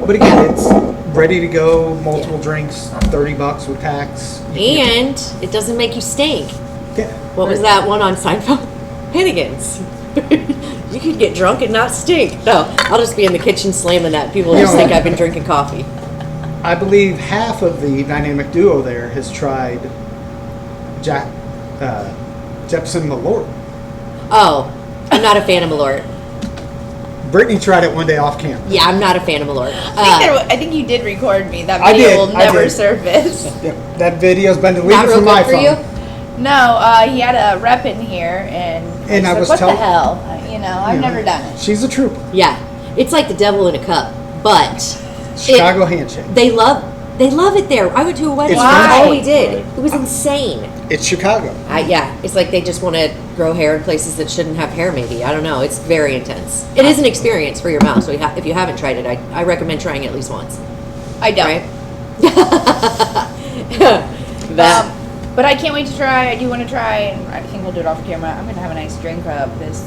But again, it's ready to go, multiple drinks, $30 with tax. You can get- And it doesn't make you stink. Yeah. What was that one on Seinfeld? Hennigan's. You could get drunk and not stink. No, I'll just be in the kitchen slamming that. People will just Yeah. think I've been drinking coffee. I believe half of the dynamic duo there has tried Jepson Malort. Oh, I'm not a fan of Malort. Brittany tried it one day off camera. Yeah, I'm not a fan of Malort. I think you did record me. That I video did, will I never did. surface. Yep, that video's been Not deleted real from my good for phone. you? No, he had a rep in here, and And I said, was what telling- the hell? You know, I've You know, never done it. She's a trooper. Yeah, it's like the devil in a cup, but Chicago handshake. they love it there. I went to a wedding. It's That's nice. all we did. Right. It was insane. It's Chicago. Yeah, it's like they just want to grow hair in places that shouldn't have hair. Maybe I don't know. It's very intense. It is an experience for your mouth. So if you haven't tried it, I recommend trying it at least once. I don't. Right? That. But I can't wait to try. I do want to try, and I think we'll do it off camera. I'm gonna have a nice drink of this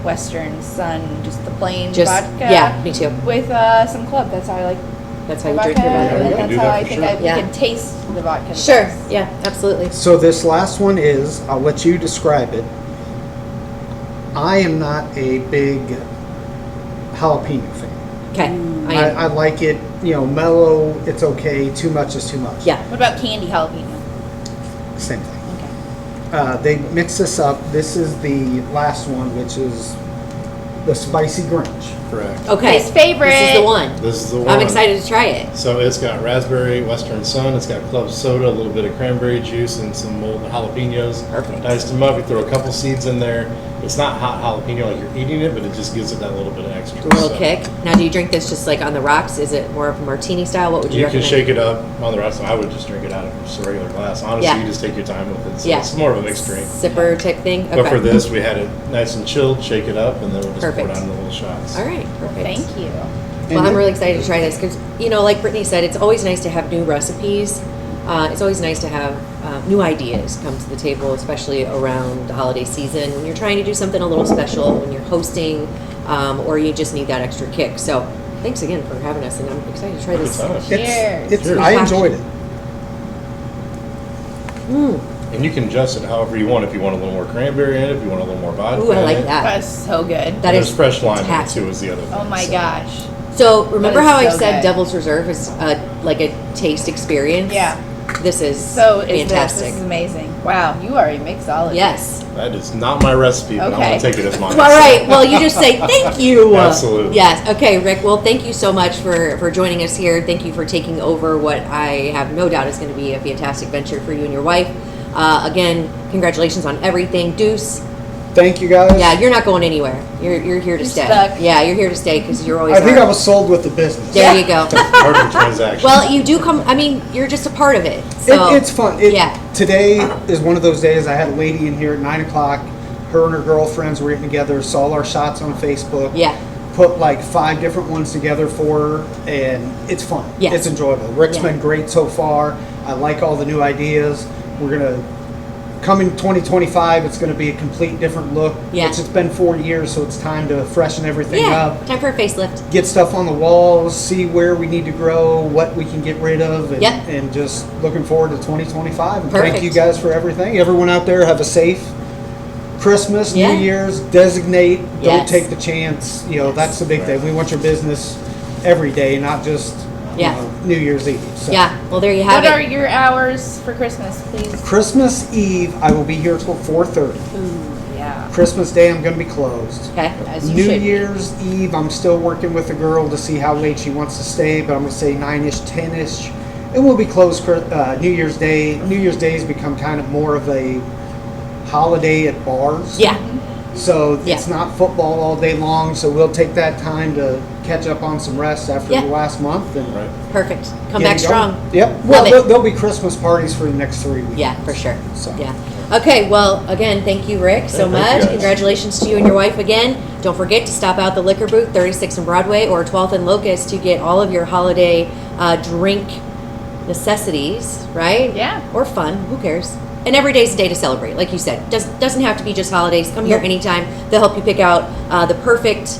Western Sun, just the plain Just vodka. yeah, me too. With some club. That's how I like That's how you vodka, drink your vodka. and Yeah, that's do how that I for think sure. I Yeah. can taste the vodka. the Sure. best. Yeah, absolutely. So this last one is, I'll let you describe it. I am not a big jalapeno fan. Okay. I like it, mellow, it's okay. Too much is too much. Yeah. What about candy jalapeno? Same thing. Okay. They mix this up. This is the last one, which is the spicy Grinch. Correct. Okay. His favorite. This is the one. This is the one. I'm excited to try it. So it's got raspberry, Western Sun, it's got club soda, a little bit of cranberry juice, and some mold jalapenos. Perfect. Diced them up. You throw a couple seeds in there. It's not hot jalapeno like you're eating it, but it just gives it that little bit of extra. A little So kick. Now, do you drink this just like on the rocks? Is it more of a martini style? What would you You can recommend? shake it up on the rest. I would just drink it out of just a regular glass. Honestly, Yeah. you just take your time with it. So Yeah. it's more of a mixed drink. Sipper type thing? Okay. But for this, we had it nice and chilled, shake it up, and then we'll just Perfect. pour it on the little shots. All right. Perfect. Thank you. Well, I'm really excited to try this because, like Brittany said, it's always nice to have new recipes. It's always nice to have new ideas come to the table, especially around the holiday season when you're trying to do something a little special, when you're hosting, or you just need that extra kick. So thanks again for having us, and I'm excited to try this. Good time. It's, Cheers. I enjoyed it. And you can adjust it however you want. If you want a little more cranberry in it, if you want a little more vodka. Ooh, I in like it. that. That's so good. That There's is fresh lime in it fantastic. too. Is the other thing. Oh my So- gosh. So remember That how is I so said good. Devil's Reserve is like a taste experience? Yeah. This is So is fantastic. This is amazing. Wow, you are a mixologist. Yes. That is not my recipe, but I'm Okay. gonna take it as mine. All right. Well, you just say thank you. Absolutely. Yes. Okay, Rick. Well, thank you so much for joining us here. Thank you for taking over what I have no doubt is going to be a fantastic venture for you and your wife. Again, congratulations on everything. Deuce, thank you guys. Yeah, you're not going anywhere. You're here to stay. stuck. Yeah, you're here to stay because you're always. I think I was sold with the business. There you go. Part of the transaction. Well, you do come. I mean, you're just a part of it. So It's fun. yeah. Today is one of those days. I had a lady in here at 9 o'clock. Her and her girlfriends were getting together, saw our shots on Facebook. Yeah. Put like 5 different ones together for her, and it's fun. Yeah. It's enjoyable. Rick's Yeah. been great so far. I like all the new ideas. We're going to come in 2025. It's going to be a complete different look. Yeah. It's been 4 years, so it's time to freshen everything Yeah. up. Time for a facelift. Get stuff on the walls, see where we need to grow, what we can get rid of, and, Yep. and just looking forward to 2025. And Perfect. thank you guys for everything. Everyone out there, have a safe Christmas, Yeah. New Year's, designate, don't Yes. take the chance. You know, that's the big thing. We want your business every day, not just Yeah. New Year's Eve. So. Yeah. Well, there you have What are it. your hours for Christmas, please? Christmas Eve, I will be here till 4:30. Yeah. Christmas Day, I'm going to be closed. Okay. As you New should. Year's Eve, I'm still working with the girl to see how late she wants to stay, but I'm going to say 9-ish, 10-ish. And we'll be closed New Year's Day. New Year's Day has become kind of more of a holiday at bars. Yeah. So Yeah. it's not football all day long, so we'll take that time to catch up on some rest after Yeah. the last month. And Perfect. Come get back it strong. going. Yep. Love Well, it. there'll be Christmas parties for the next 3 weeks. Yeah, for sure. So. Yeah. Okay, well, again, thank you, Rick, so Thank you, much. guys. Congratulations to you and your wife again. Don't forget to stop out the liquor booth, 36 and Broadway or 12th and Locust, to get all of your holiday drink necessities, right? Yeah. Or fun, who cares? And every day's a day to celebrate, like you said. Doesn't have to be just holidays. Come here Nope. anytime. They'll help you pick out the perfect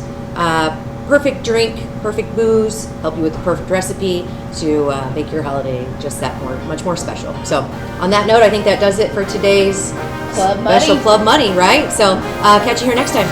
drink, perfect booze, help you with the perfect recipe to make your holiday just that much more special. So, on that note, I think that does it for today's Club special Money. Club Money, right? So, catch you here next time.